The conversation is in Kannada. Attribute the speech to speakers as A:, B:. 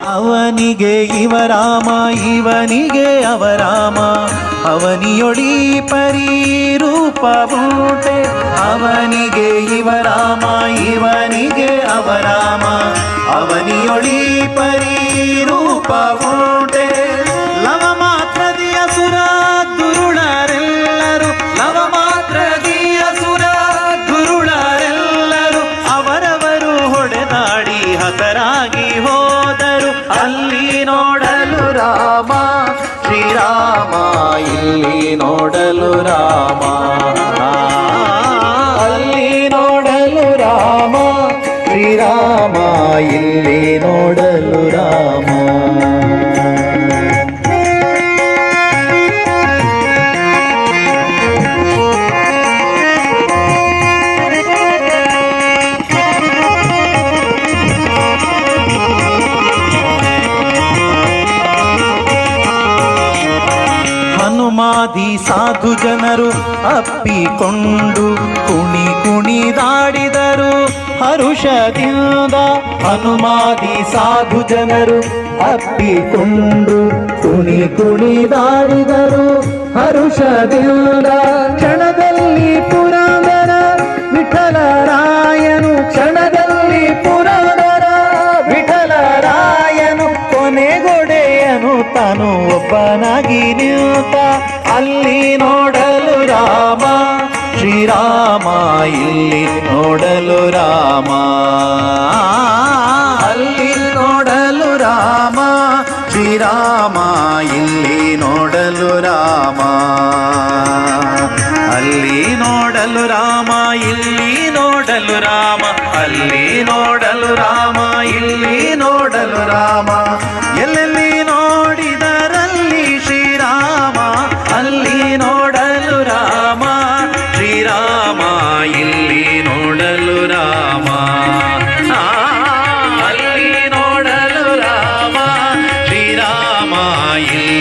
A: ಅವನಿಗೆ ಇವರಾಮ ಇವನಿಗೆ ಅವರಾಮ ಅವನಿಯೊಡಿ ಪರಿರೂಪವುಂಟೆ ಅವನಿಗೆ ಇವರಾಮ ಇವನಿಗೆ ಅವರಾಮ ಅವನಿಯೊಡಿ ಪರಿರೂಪವುಂಟೆ ಲವ ಮಾತ್ರದಿಯ ಸುರ ದುರುಳರೆಲ್ಲರೂ ಲವ ಮಾತ್ರದಿಯ ಸುರ ದುರುಳರೆಲ್ಲರೂ ಅವರವರು ಹೊಡೆದಾಡಿ ಹತರಾಗಿ ಹೋದರು ಅಲ್ಲಿ ನೋಡಲು ರಾಮ ಶ್ರೀರಾಮ ಇಲ್ಲಿ ನೋಡಲು ರಾಮ ಅಲ್ಲಿ ನೋಡಲು ರಾಮ ಶ್ರೀರಾಮ ಇಲ್ಲಿ ನೋಡಲು ರಾಮ ಹನುಮಾದಿ ಸಾಧು ಜನರು ಅಪ್ಪಿಕೊಂಡು ಕುಣಿದಾಡಿದರು ಹರುಷದಿಂದ ಹನುಮಾದಿ ಸಾಧು ಜನರು ಅಪ್ಪಿಕೊಂಡು ಕುಣಿದಾಡಿದರು ಹರುಷದಿಂದ ಕ್ಷಣದಲ್ಲಿ ಪುರಂದರ ವಿಠಲರಾಯನು ಕ್ಷಣದಲ್ಲಿ ಪುರಂದರ ವಿಠಲರಾಯನು ಕೊನೆಗೊಡೆಯನು ತಾನು ಒಬ್ಬನಾಗಿ ನಿಂತ ಅಲ್ಲಿ ನೋಡಲು ರಾಮ ಶ್ರೀರಾಮ ಇಲ್ಲಿ ನೋಡಲು ರಾಮ ಅಲ್ಲಿ ನೋಡಲು ರಾಮ ಶ್ರೀರಾಮ ಇಲ್ಲಿ ನೋಡಲು ರಾಮ ಅಲ್ಲಿ ನೋಡಲು ರಾಮ ಇಲ್ಲಿ ನೋಡಲು ರಾಮ ಅಲ್ಲಿ ನೋಡಲು ರಾಮ ಇಲ್ಲಿ ನೋಡಲು ರಾಮ ಎಲ್ಲೆಲ್ಲಿ ನೋಡಿದರಲ್ಲಿ ಶ್ರೀರಾಮ ಅಲ್ಲಿ ನೋಡಲು ರಾಮ ಶ್ರೀರಾಮ ಇಲ್ಲಿ ನೋಡಲು ರಾಮ ಅಲ್ಲಿ ನೋಡಲು ರಾಮ ಶ್ರೀರಾಮ ಇಲ್ಲಿ